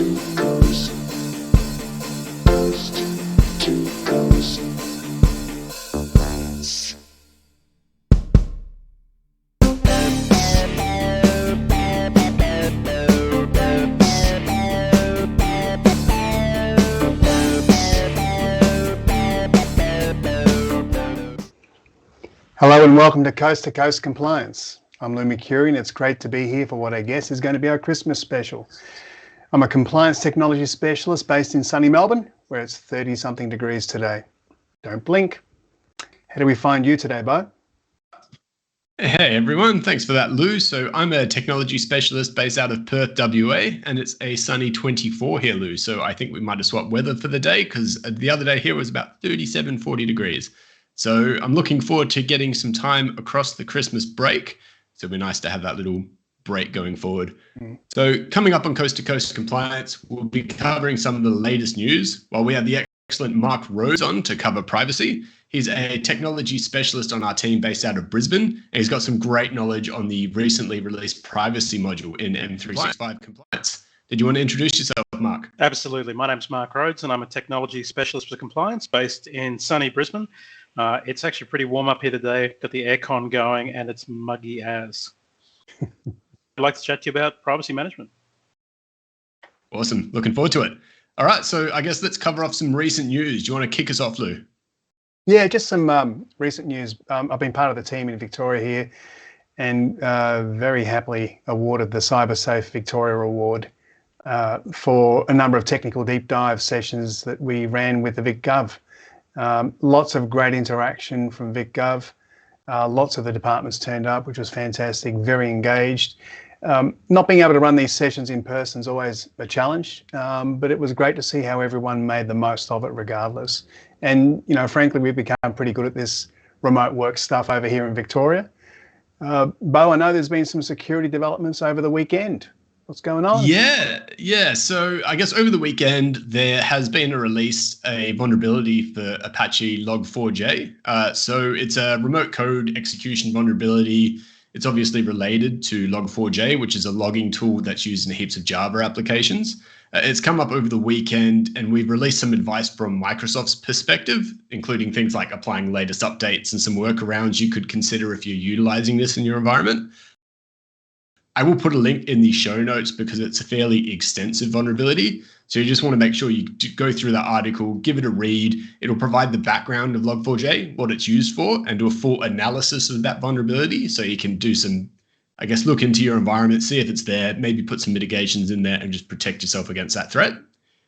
Hello and welcome to Coast Compliance. I'm Lou McCurry and it's great to be here for what I guess is going to be our Christmas special. I'm a compliance technology specialist based in sunny Melbourne, where it's 30-something degrees today. Don't blink. How do we find you today, Bo? Hey everyone, thanks for that, Lou. So I'm a technology specialist based out of Perth, WA, and it's a sunny 24 here, Lou. So I think we might have swapped weather for the day because the other day here was about 37, 40 degrees. So I'm looking forward to getting some time across the Christmas break. So it'll be nice to have that little break going forward. So coming up on Coast to Coast Compliance, we'll be covering some of the latest news while we have the excellent Mark Rhodes on to cover privacy. He's a technology specialist on our team based out of Brisbane, and he's got some great knowledge on the recently released privacy module in M365 Compliance. Did you want to introduce yourself, Mark? Absolutely. My name's Mark Rhodes, and I'm a technology specialist for compliance based in sunny Brisbane. It's actually pretty warm up here today. Got the aircon going, and it's muggy as. I'd like to chat to you about privacy management. Awesome. Looking forward to it. All right. So I guess let's cover off some recent news. Do you want to kick us off, Lou? Yeah, just some recent news. I've been part of the team in Victoria here and very happily awarded the CyberSafe Victoria Award for a number of technical deep dive sessions that we ran with the VicGov. Lots of great interaction from VicGov. Lots of the departments turned up, which was fantastic, very engaged. Not being able to run these sessions in person is always a challenge, but it was great to see how everyone made the most of it regardless. And, you know, frankly, we've become pretty good at this remote work stuff over here in Victoria. Bo, I know there's been some security developments over the weekend. What's going on? Yeah. So I guess over the weekend, there has been a vulnerability for Apache Log4j. So it's a remote code execution vulnerability. It's obviously related to Log4j, which is a logging tool that's used in heaps of Java applications. It's come up over the weekend, and we've released some advice from Microsoft's perspective, including things like applying latest updates and some workarounds you could consider if you're utilizing this in your environment. I will put a link in the show notes because it's a fairly extensive vulnerability. So you just want to make sure you go through that article, give it a read. It'll provide the background of Log4j, what it's used for, and do a full analysis of that vulnerability. So you can do some, I guess, look into your environment, see if it's there, maybe put some mitigations in there and just protect yourself against that threat.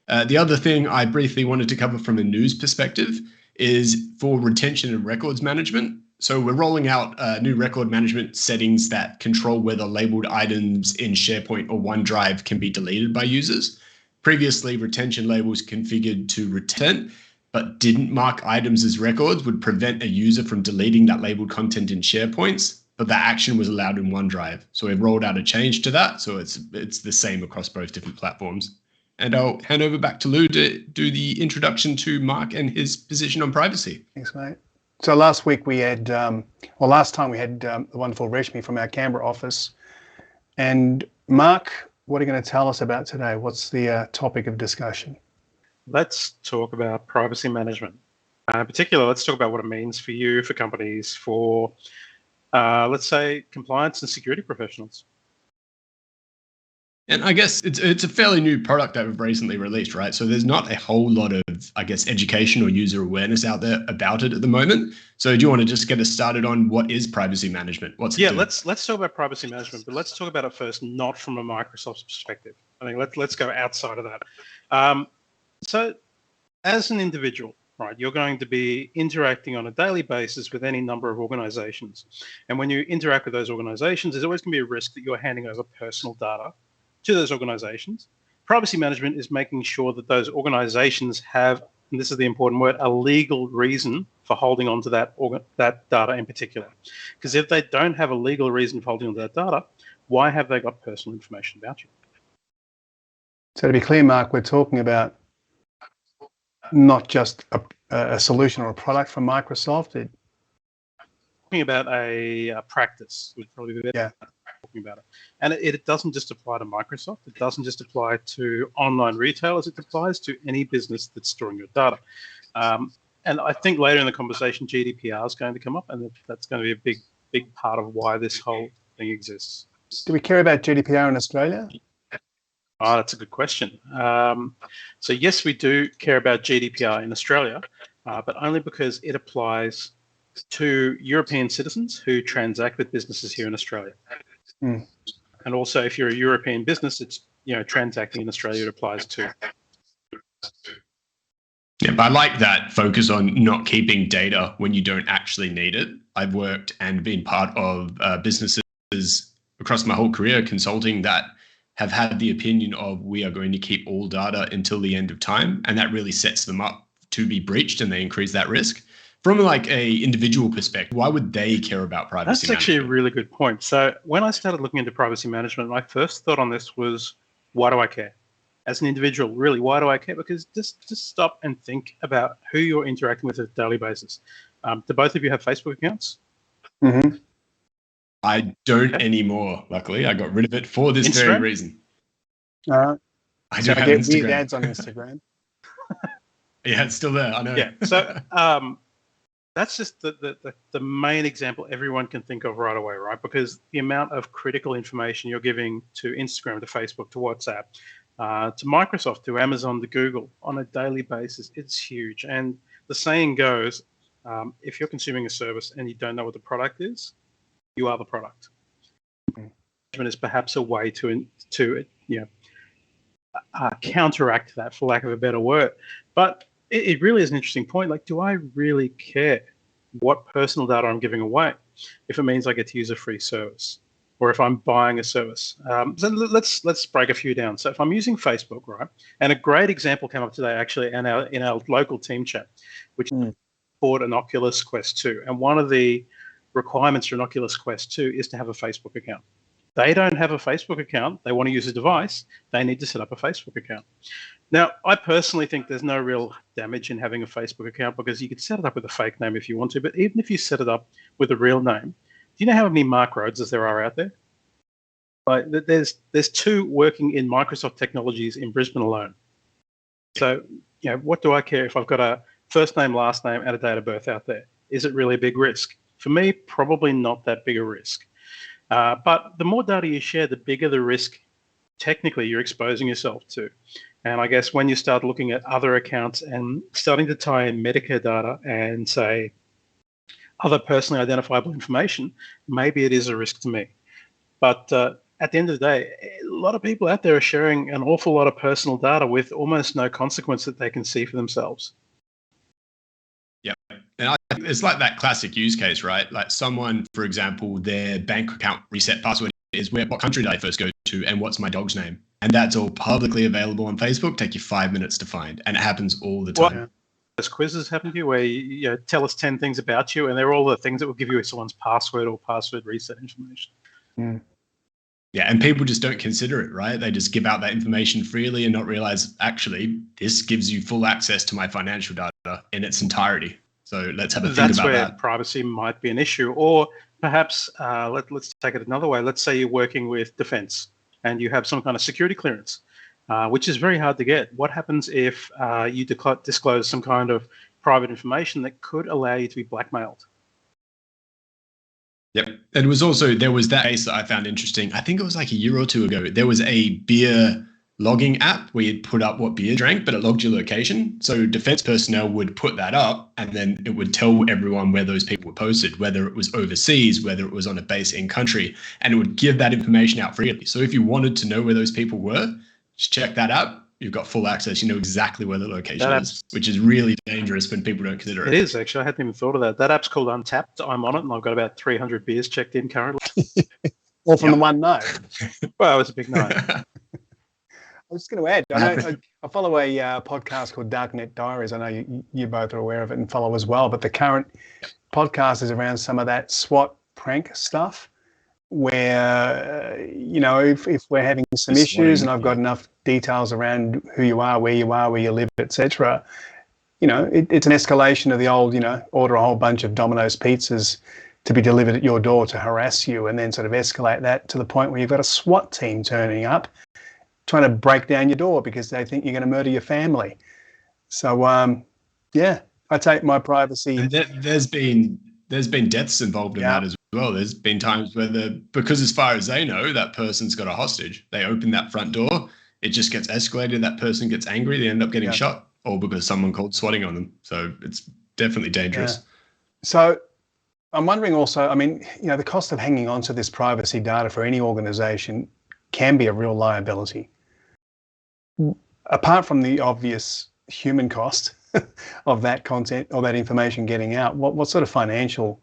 The other thing I briefly wanted to cover from a news perspective is for retention and records management. So we're rolling out new record management settings that control whether labeled items in SharePoint or OneDrive can be deleted by users. Previously, retention labels configured to return but didn't mark items as records would prevent a user from deleting that labeled content in SharePoints, but that action was allowed in OneDrive. So we've rolled out a change to that, so it's the same across both different platforms. And I'll hand over back to Lou to do the introduction to Mark and his position on privacy. Thanks, mate. So last time we had the wonderful Reshmi from our Canberra office. And Mark, what are you going to tell us about today? What's the topic of discussion? Let's talk about privacy management. In particular, let's talk about what it means for you, for companies, for, let's say, compliance and security professionals. And I guess it's a fairly new product that we've recently released, right? So there's not a whole lot of, I guess, education or user awareness out there about it at the moment. So do you want to just get us started on what is privacy management? What's it do? Let's talk about privacy management, but let's talk about it first, not from a Microsoft perspective. I think let's go outside of that. So as an individual, right, you're going to be interacting on a daily basis with any number of organizations. And when you interact with those organizations, there's always going to be a risk that you're handing over personal data to those organizations. Privacy management is making sure that those organizations have, and this is the important word, a legal reason for holding on to that data in particular. Because if they don't have a legal reason for holding on to that data, why have they got personal information about you? So to be clear, Mark, we're talking about not just a solution or a product from Microsoft. Talking about a practice would probably be better. Yeah. talking about it. And it doesn't just apply to Microsoft. It doesn't just apply to online retailers. It applies to any business that's storing your data. And I think later in the conversation, GDPR is going to come up, and that's going to be a big part of why this whole thing exists. Do we care about GDPR in Australia? Oh, that's a good question. So yes, we do care about GDPR in Australia, but only because it applies to European citizens who transact with businesses here in Australia. Mm. And also, if you're a European business, it's transacting in Australia, it applies to. Yeah, but I like that focus on not keeping data when you don't actually need it. I've worked and been part of businesses across my whole career consulting that have had the opinion of we are going to keep all data until the end of time, and that really sets them up to be breached, and they increase that risk. From like a individual perspective, why would they care about privacy? That's actually a really good point. So when I started looking into privacy management, my first thought on this was, why do I care? As an individual, really, why do I care? Because just stop and think about who you're interacting with on a daily basis. Do both of you have Facebook accounts? Mm-hmm. I don't anymore, luckily. I got rid of it for this very reason. I do have get Instagram. weird ads on Instagram. Yeah, it's still there. I know. Yeah. So that's just the main example everyone can think of right away, right? Because the amount of critical information you're giving to Instagram, to Facebook, to WhatsApp, to Microsoft, to Amazon, to Google on a daily basis, it's huge. And the saying goes, if you're consuming a service and you don't know what the product is, you are the product. Management is perhaps a way to counteract that, for lack of a better word. But it really is an interesting point. Like, do I really care what personal data I'm giving away if it means I get to use a free service, or if I'm buying a service? So let's break a few down. So if I'm using Facebook, right, and a great example came up today actually in our local team chat, which bought an Oculus Quest 2, and one of the requirements for an Oculus Quest 2 is to have a Facebook account. They don't have a Facebook account. They want to use a device. They need to set up a Facebook account. Now, I personally think there's no real damage in having a Facebook account, because you could set it up with a fake name if you want to, but even if you set it up with a real name, do you know how many Mark Rhodeses there are out there? Like, there's 2 working in Microsoft Technologies in Brisbane alone. So, what do I care if I've got a first name, last name, and a date of birth out there? Is it really a big risk? For me, probably not that big a risk. But the more data you share, the bigger the risk technically you're exposing yourself to. And I guess when you start looking at other accounts and starting to tie in Medicare data and, say, other personally identifiable information, maybe it is a risk to me. But at the end of the day, a lot of people out there are sharing an awful lot of personal data with almost no consequence that they can see for themselves. Yeah. And it's like that classic use case, right? Like someone, for example, their bank account reset password is what country did I first go to and what's my dog's name? And that's all publicly available on Facebook. Take you 5 minutes to find. And it happens all the time. Well, those quizzes happen to you where you tell us 10 things about you, and they're all the things that will give you someone's password or password reset information. Mm. Yeah, and people just don't consider it, right? They just give out that information freely and not realize, actually, this gives you full access to my financial data in its entirety. So let's have a think about that. That's where privacy might be an issue. Or perhaps let's take it another way. Let's say you're working with defense and you have some kind of security clearance, which is very hard to get. What happens if you disclose some kind of private information that could allow you to be blackmailed? Yep. And there was that case that I found interesting. I think it was like a year or 2 ago. There was a beer logging app where you'd put up what beer you drank, but it logged your location. So defense personnel would put that up, and then it would tell everyone where those people were posted, whether it was overseas, whether it was on a base in country, and it would give that information out freely. So if you wanted to know where those people were, just check that out. You've got full access. You know exactly where the location is, which is really dangerous when people don't consider it. It is, actually. I hadn't even thought of that. That app's called Untapped. I'm on it, and I've got about 300 beers checked in currently. All from the one note. Well, it was a big night. I was just going to add, I follow a podcast called Darknet Diaries. I know you both are aware of it and follow as well. But the current podcast is around some of that SWAT prank stuff where, if we're having some issues and I've got enough details around who you are, where you live, etc., it's an escalation of the old, order a whole bunch of Domino's pizzas to be delivered at your door to harass you, and then sort of escalate that to the point where you've got a SWAT team turning up trying to break down your door because they think you're going to murder your family. So, yeah, I take my privacy. And there's been deaths involved in that as well. There's been times where because as far as they know, that person's got a hostage. They open that front door, it just gets escalated. That person gets angry, they end up getting shot, all because someone called swatting on them. So it's definitely dangerous. Yeah. So I'm wondering also, I mean, the cost of hanging on to this privacy data for any organization can be a real liability. Apart from the obvious human cost of that content or that information getting out, what sort of financial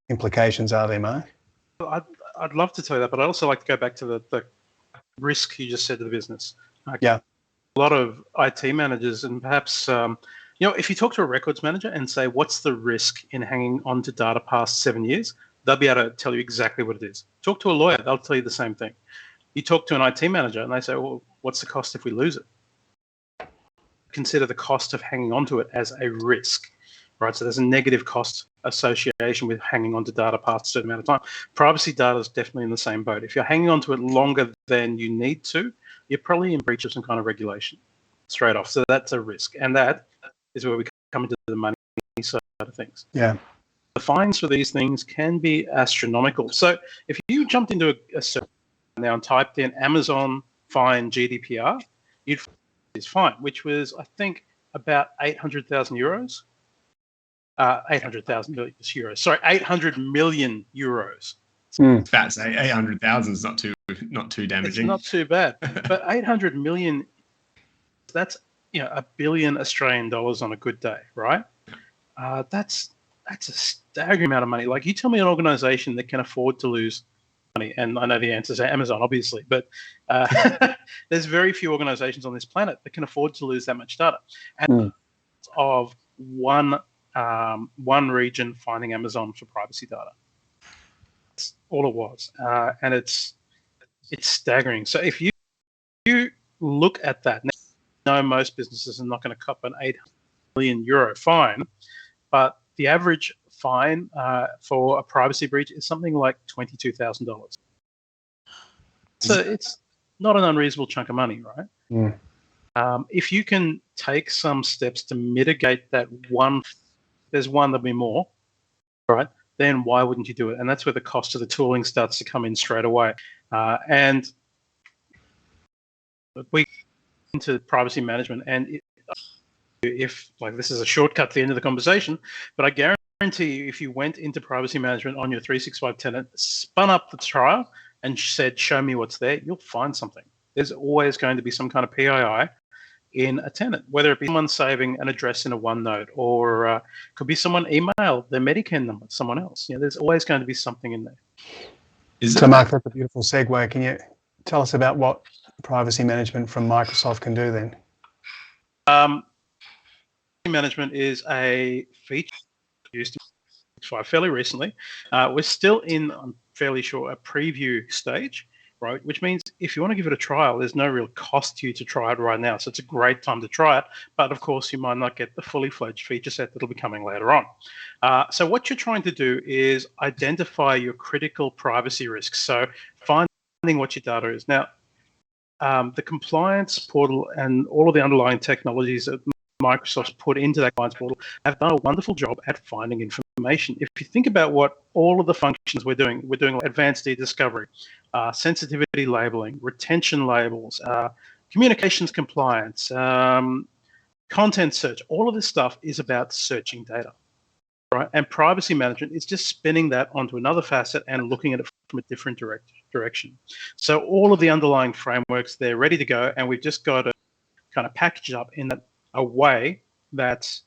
implications are there, Mark? I'd love to tell you that, but I'd also like to go back to the risk you just said to the business. Yeah. A lot of IT managers, and perhaps, if you talk to a records manager and say, what's the risk in hanging on to data past 7 years, they'll be able to tell you exactly what it is. Talk to a lawyer, they'll tell you the same thing. You talk to an IT manager and they say, well, what's the cost if we lose it? Consider the cost of hanging on to it as a risk, right? So there's a negative cost association with hanging on to data past a certain amount of time. Privacy data is definitely in the same boat. If you're hanging on to it longer than you need to, you're probably in breach of some kind of regulation straight off. So that's a risk. And that is where we come into the money side of things. Yeah. The fines for these things can be astronomical. So if you jumped into a search now and typed in Amazon fine GDPR, you'd find this fine, which was, I think, about 800,000 euros. 800,000 euros. Sorry, 800 million euros. Fat say 800,000 is not too damaging. It's not too bad, but 800 million. That's $1 billion Australian dollars on a good day, right? That's a staggering amount of money. Like, you tell me an organisation that can afford to lose money, and I know the answer is Amazon, obviously, but there's very few organisations on this planet that can afford to lose that much data. And of one region finding Amazon for privacy data. That's all it was, and it's staggering. So if you look at that, now, most businesses are not going to cop an 800 million euro fine, but the average fine for a privacy breach is something like $22,000. So it's not an unreasonable chunk of money, right? If you can take some steps to mitigate that one, there's one, there'll be more, right? Then why wouldn't you do it? And that's where the cost of the tooling starts to come in straight away. And we into privacy management, and if like this is a shortcut to the end of the conversation, but I guarantee you, if you went into privacy management on your 365 tenant, spun up the trial and said, show me what's there, you'll find something. There's always going to be some kind of PII in a tenant, whether it be someone saving an address in a OneNote, or could be someone email their Medicare number to someone else. There's always going to be something in there. So, Mark, that's a beautiful segue. Can you tell us about what privacy management from Microsoft can do then? Privacy management is a feature used fairly recently. We're still in, I'm fairly sure, a preview stage, right? Which means if you want to give it a trial, there's no real cost to you to try it right now. So it's a great time to try it. But of course, you might not get the fully fledged feature set that'll be coming later on. So what you're trying to do is identify your critical privacy risks. So finding what your data is. Now, the compliance portal and all of the underlying technologies that Microsoft's put into that compliance portal have done a wonderful job at finding information. If you think about what all of the functions we're doing advanced e-discovery, sensitivity labeling, retention labels, communications compliance, content search, all of this stuff is about searching data, right? And privacy management is just spinning that onto another facet and looking at it from a different direction. So all of the underlying frameworks, they're ready to go, and we've just got to kind of package it up in a way that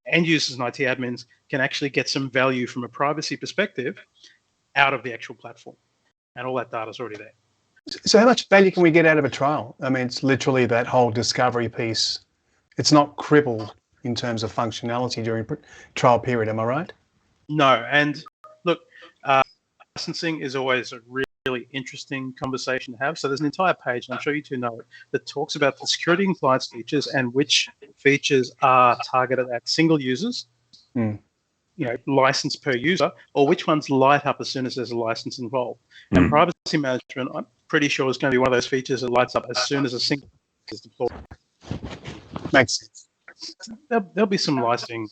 end users and IT admins can actually get some value from a privacy perspective out of the actual platform. And all that data is already there. So how much value can we get out of a trial? I mean, it's literally that whole discovery piece. It's not crippled in terms of functionality during trial period, am I right? No, and look, licensing is always a really interesting conversation to have. So there's an entire page, and I'm sure you two know it, that talks about the security and compliance features and which features are targeted at single users license per user, or which ones light up as soon as there's a license involved. And privacy management, I'm pretty sure, is going to be one of those features that lights up as soon as a single is deployed. Makes sense. There'll be some licensing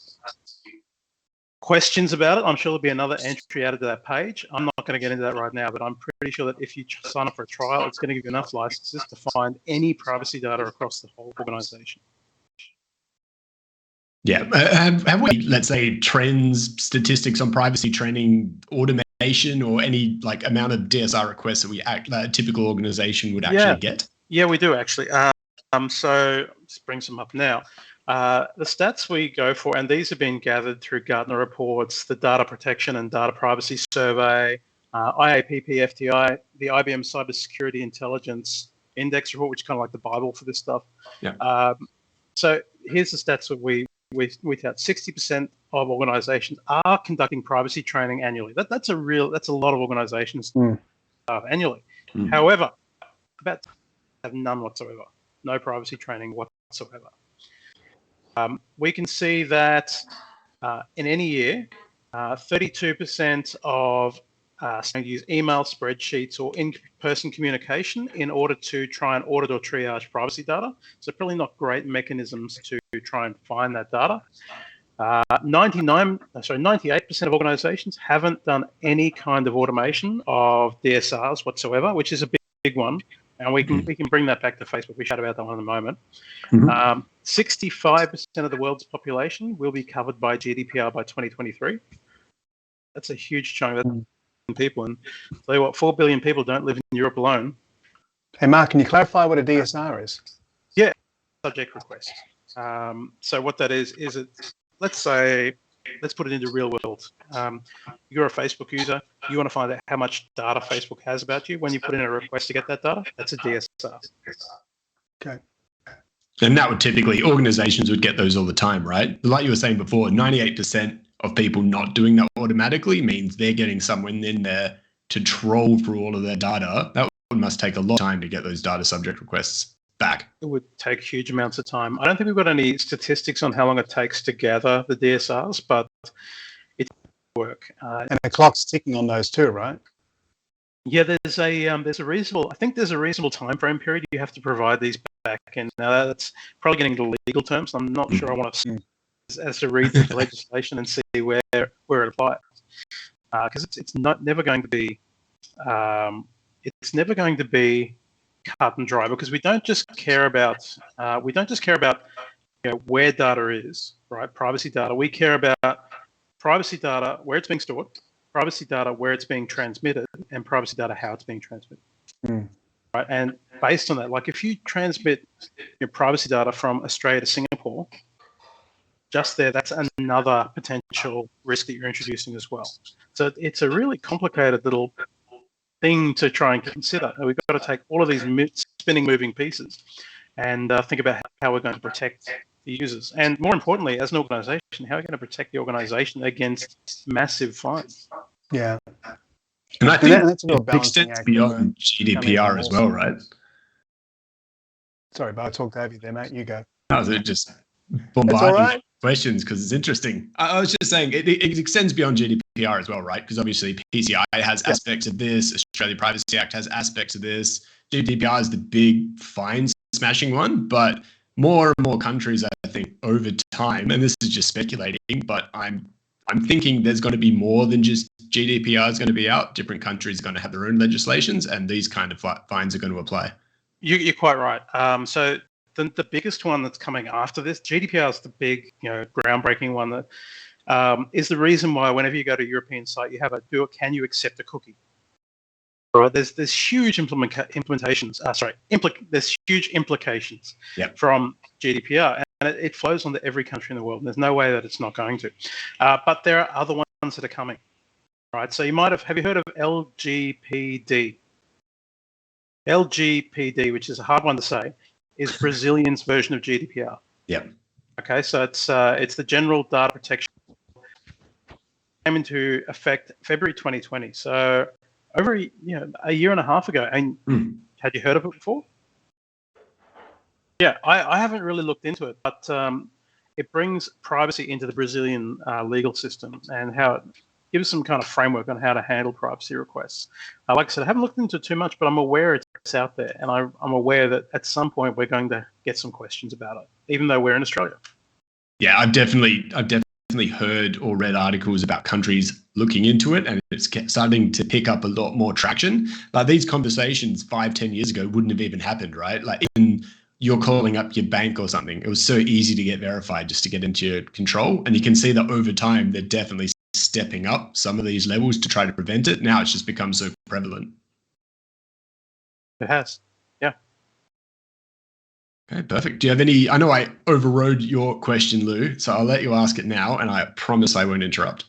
questions about it. I'm sure there'll be another entry added to that page. I'm not going to get into that right now, but I'm pretty sure that if you sign up for a trial, it's going to give you enough licenses to find any privacy data across the whole organization. Yeah. Have we, let's say, trends, statistics on privacy training, automation, or any amount of DSR requests that a typical organization would actually get? Yeah, we do actually. So just bring some up now. The stats we go for, and these have been gathered through Gartner reports, the Data Protection and Data Privacy Survey, IAPP, FTI, the IBM Cybersecurity Intelligence Index report, which is kind of like the Bible for this stuff. Yeah. So here's the stats that we tout. 60% of organizations are conducting privacy training annually. That's a lot of organizations annually. However, about have none whatsoever. No privacy training whatsoever. We can see that in any year, 32% of use email, spreadsheets, or in-person communication in order to try and audit or triage privacy data. So probably not great mechanisms to try and find that data. 98% of organizations haven't done any kind of automation of DSRs whatsoever, which is a big one. And we can bring that back to Facebook. We chat about that one in a moment. 65% of the world's population will be covered by GDPR by 2023. That's a huge chunk of people. And tell you what, 4 billion people don't live in Europe alone. Hey, Mark, can you clarify what a DSR is? Yeah, subject request. So what that is let's put it into real world. You're a Facebook user. You want to find out how much data Facebook has about you. When you put in a request to get that data, that's a DSR. Okay. And that would typically, organizations would get those all the time, right? Like you were saying before, 98% of people not doing that automatically means they're getting someone in there to troll through all of their data. That must take a lot of time to get those data subject requests back. It would take huge amounts of time. I don't think we've got any statistics on how long it takes to gather the DSRs, but it work. And the clock's ticking on those too, right? Yeah, there's a reasonable time frame period you have to provide these back in. Now that's probably getting into legal terms. I'm not sure I want to as to read the legislation and see where it applies, because it's never going to be cut and dry, because we don't just care about where data is, right? Privacy data. We care about privacy data where it's being stored, privacy data where it's being transmitted, and privacy data how it's being transmitted. Right? And based on that, if you transmit your privacy data from Australia to Singapore, just there, that's another potential risk that you're introducing as well. So it's a really complicated little thing to try and consider. We've got to take all of these spinning, moving pieces and think about how we're going to protect the users. And more importantly, as an organization, how are we going to protect the organization against massive fines? Yeah. And I think that's a real balancing extends act beyond GDPR as well, right? Sorry, but I talked over you there, mate. You go. I was just bombarding questions because it's interesting. I was just saying it extends beyond GDPR as well, right? Because obviously PCI has aspects of this, Australia Privacy Act has aspects of this. GDPR is the big fine smashing one, but more and more countries, I think, over time, and this is just speculating, but I'm thinking there's going to be more than just GDPR is going to be out. Different countries are going to have their own legislations, and these kind of fines are going to apply. You're quite right. So the biggest one that's coming after this, GDPR is the big, groundbreaking one that is the reason why whenever you go to a European site, you have can you accept a cookie? Right? There's huge implications from GDPR, and it flows onto every country in the world. And there's no way that it's not going to. But there are other ones that are coming. Right? So you might have you heard of LGPD? LGPD, which is a hard one to say, is Brazilian's version of GDPR. Yeah. Okay, so it's the General Data Protection came into effect February 2020. So over a year and a half ago. And had you heard of it before? Yeah, I haven't really looked into it, but it brings privacy into the Brazilian legal system and how it gives some kind of framework on how to handle privacy requests. Like I said, I haven't looked into it too much, but I'm aware it's out there, and I'm aware that at some point we're going to get some questions about it, even though we're in Australia. Yeah, I've definitely heard or read articles about countries looking into it, and it's starting to pick up a lot more traction. Like these conversations 5-10 years ago wouldn't have even happened, right? Like even you're calling up your bank or something, it was so easy to get verified just to get into your control. And you can see that over time, they're definitely stepping up some of these levels to try to prevent it. Now it's just become so prevalent. It has. Yeah. Okay, perfect. Do you have any, I know I overrode your question, Lou, so I'll let you ask it now, and I promise I won't interrupt.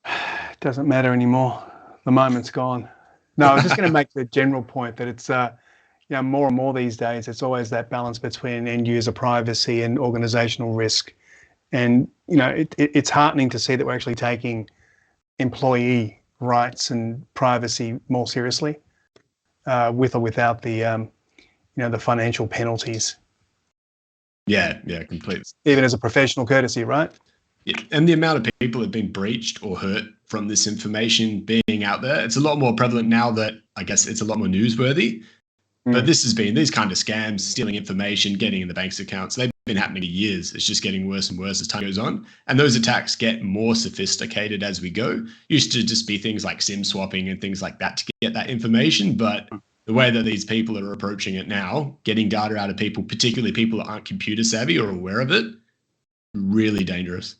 It doesn't matter anymore. The moment's gone. No, I was just going to make the general point that it's, more and more these days, it's always that balance between end user privacy and organizational risk. And, it's heartening to see that we're actually taking employee rights and privacy more seriously, with or without the, the financial penalties. Yeah, completely. Even as a professional courtesy, right? Yeah. And the amount of people that have been breached or hurt from this information being out there, it's a lot more prevalent now that I guess it's a lot more newsworthy. But this has been these kind of scams, stealing information, getting in the bank's accounts. They've been happening for years. It's just getting worse and worse as time goes on. And those attacks get more sophisticated as we go. Used to just be things like SIM swapping and things like that to get that information. But the way that these people are approaching it now, getting data out of people, particularly people that aren't computer savvy or aware of it, really dangerous.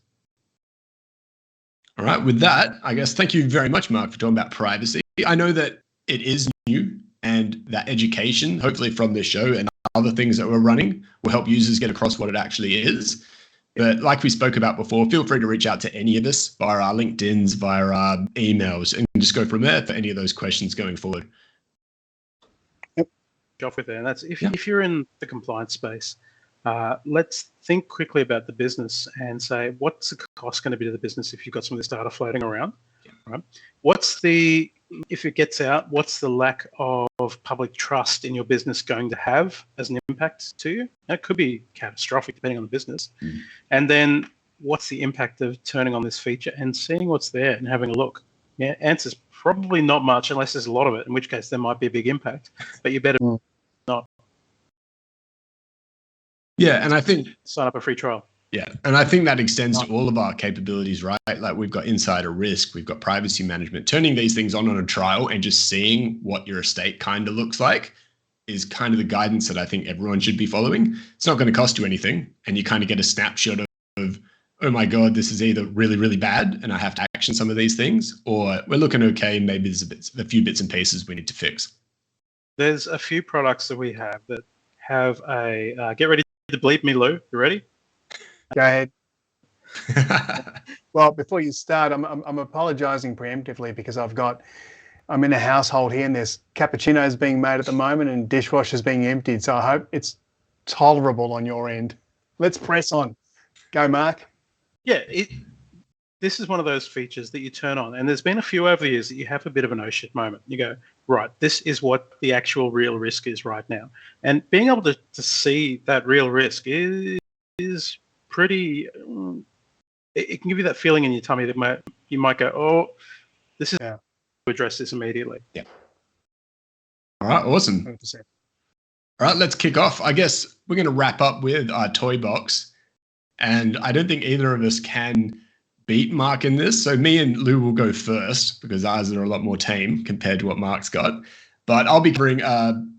All right, with that, I guess thank you very much, Mark, for talking about privacy. I know that it is new, and that education, hopefully from this show and other things that we're running, will help users get across what it actually is. But like we spoke about before, feel free to reach out to any of us via our LinkedIn's, via our emails, and just go from there for any of those questions going forward. Off with there. And that's if you're in the compliance space, let's think quickly about the business and say, what's the cost going to be to the business if you've got some of this data floating around? Right? If it gets out, what's the lack of public trust in your business going to have as an impact to you? That could be catastrophic depending on the business. And then what's the impact of turning on this feature and seeing what's there and having a look? Yeah, answer's probably not much unless there's a lot of it, in which case there might be a big impact, but you better not. Yeah, and I think sign up a free trial. Yeah, and I think that extends to all of our capabilities, right? Like we've got insider risk, we've got privacy management. Turning these things on a trial and just seeing what your estate kind of looks like is kind of the guidance that I think everyone should be following. It's not going to cost you anything, and you kind of get a snapshot of, oh my God, this is either really, really bad and I have to action some of these things, or we're looking okay, maybe there's a few bits and pieces we need to fix. There's a few products that we have that have a, get ready to bleep me, Lou. You ready? Go ahead. Well, before you start, I'm apologising preemptively because I'm in a household here and there's cappuccinos being made at the moment and dishwashers being emptied. So I hope it's tolerable on your end. Let's press on. Go, Mark. Yeah, this is one of those features that you turn on, and there's been a few over the years that you have a bit of an oh shit moment. You go, right, this is what the actual real risk is right now. And being able to see that real risk is pretty, it can give you that feeling in your tummy that you might go, oh, this is to address this immediately. Yeah. All right, awesome. 100%. All right, let's kick off. I guess we're going to wrap up with our toy box. And I don't think either of us can beat Mark in this. So me and Lou will go first because ours are a lot more tame compared to what Mark's got. But I'll be covering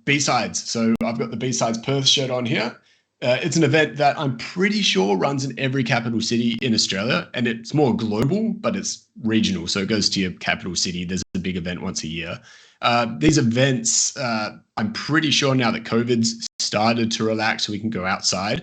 B-Sides. So I've got the B-Sides Perth shirt on here. It's an event that I'm pretty sure runs in every capital city in Australia, and it's more global, but it's regional. So it goes to your capital city. There's a big event once a year. These events, I'm pretty sure now that COVID's started to relax so we can go outside,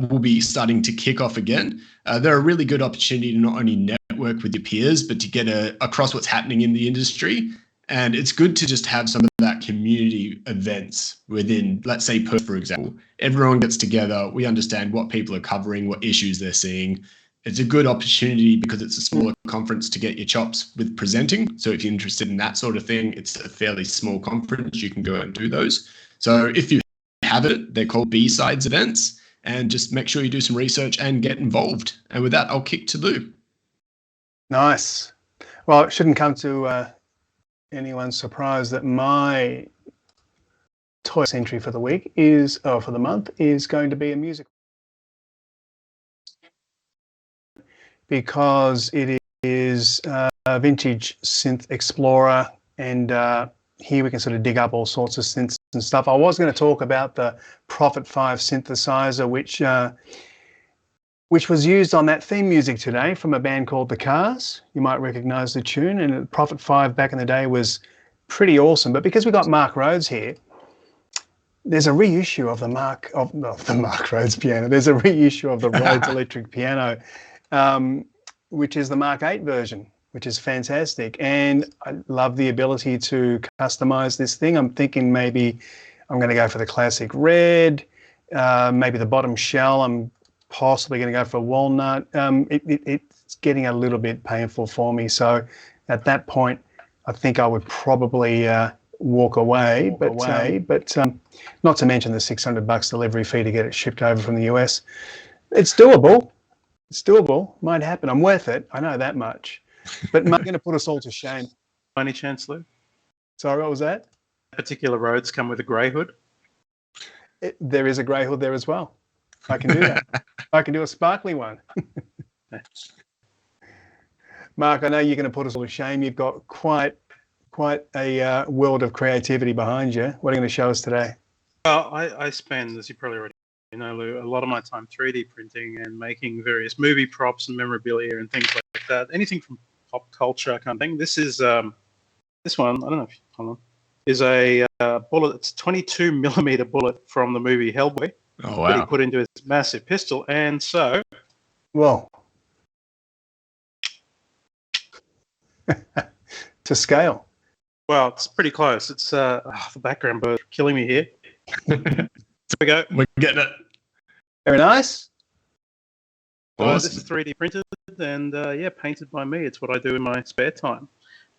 will be starting to kick off again. They're a really good opportunity to not only network with your peers, but to get across what's happening in the industry. And it's good to just have some of that community events within, let's say, Perth, for example. Everyone gets together. We understand what people are covering, what issues they're seeing. It's a good opportunity because it's a smaller conference to get your chops with presenting. So if you're interested in that sort of thing, it's a fairly small conference. You can go and do those. So if you have it, they're called B-Sides events. and just make sure you do some research and get involved. And with that, I'll kick to Lou. Nice. Well, it shouldn't come to anyone's surprise that my toy entry for the week for the month is going to be a music, because it is a vintage synth explorer, and here we can sort of dig up all sorts of synths and stuff. I was going to talk about the Prophet 5 synthesizer, which was used on that theme music today from a band called The Cars. You might recognize the tune, and the Prophet 5 back in the day was pretty awesome. But because we've got Mark Rhodes here, there's a reissue of the Mark Rhodes piano. There's a reissue of the Rhodes electric piano, which is the Mark 8 version, which is fantastic. And I love the ability to customize this thing. I'm thinking maybe I'm going to go for the classic red, maybe the bottom shell. I'm possibly going to go for walnut. It's getting a little bit painful for me. So at that point, I think I would probably walk away. But not to mention the $600 delivery fee to get it shipped over from the US. It's doable. It's doable. Might happen. I'm worth it. I know that much. But I'm going to put us all to shame. Any chance, Lou? Sorry, what was that? Particular roads come with a grey hood. There is a grey hood there as well. I can do that. I can do a sparkly one. Mark, I know you're going to put us all to shame. You've got quite a world of creativity behind you. What are you going to show us today? Well, I spend, as you probably already know, Lou, a lot of my time 3D printing and making various movie props and memorabilia and things like that. Anything from pop culture kind of thing. This is this one. I don't know if hold on. Is a bullet. It's a 22 millimeter bullet from the movie Hellboy. Oh wow! That he put into his massive pistol, and so. Whoa. To scale. Well, it's pretty close. It's the background bird killing me here. There we go. We're getting it. Very nice. This is 3D printed and painted by me. It's what I do in my spare time.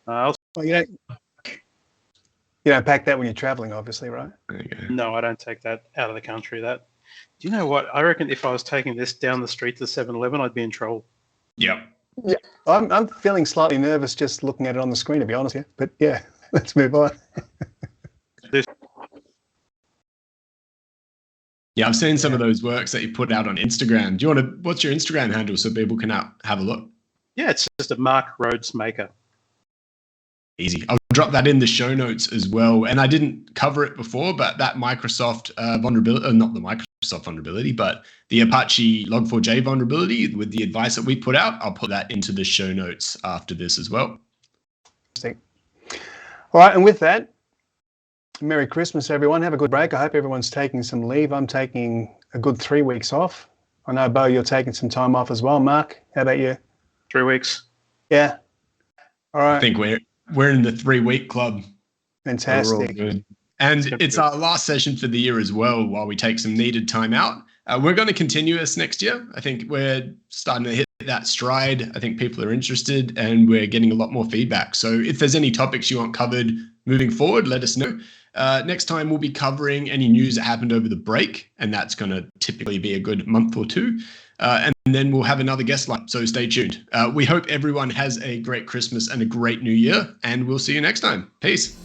Well, you don't pack that when you're traveling, obviously, right? No, I don't take that out of the country. Do you know what? I reckon if I was taking this down the street to 7-Eleven, I'd be in trouble. Yep. Yeah, I'm feeling slightly nervous just looking at it on the screen, to be honest. But yeah, let's move on. Yeah, I've seen some of those works that you put out on Instagram. Do you want to? What's your Instagram handle so people can have a look? Yeah, it's just a Mark Rhodes maker. Easy. I'll drop that in the show notes as well. And I didn't cover it before, but that Microsoft vulnerability, not the Microsoft vulnerability, but the Apache Log4j vulnerability with the advice that we put out, I'll put that into the show notes after this as well. All right, and with that, Merry Christmas, everyone. Have a good break. I hope everyone's taking some leave. I'm taking a good 3 weeks off. I know, Bo, you're taking some time off as well. Mark, how about you? 3 weeks. Yeah. All right. I think we're in the 3-week club. Fantastic. Good. And it's our last session for the year as well while we take some needed time out. We're going to continue this next year. I think we're starting to hit that stride. I think people are interested and we're getting a lot more feedback. So if there's any topics you want covered moving forward, let us know. Next time we'll be covering any news that happened over the break, and that's going to typically be a good month or two. And then we'll have another guest line, so stay tuned. We hope everyone has a great Christmas and a great New Year, and we'll see you next time. Peace.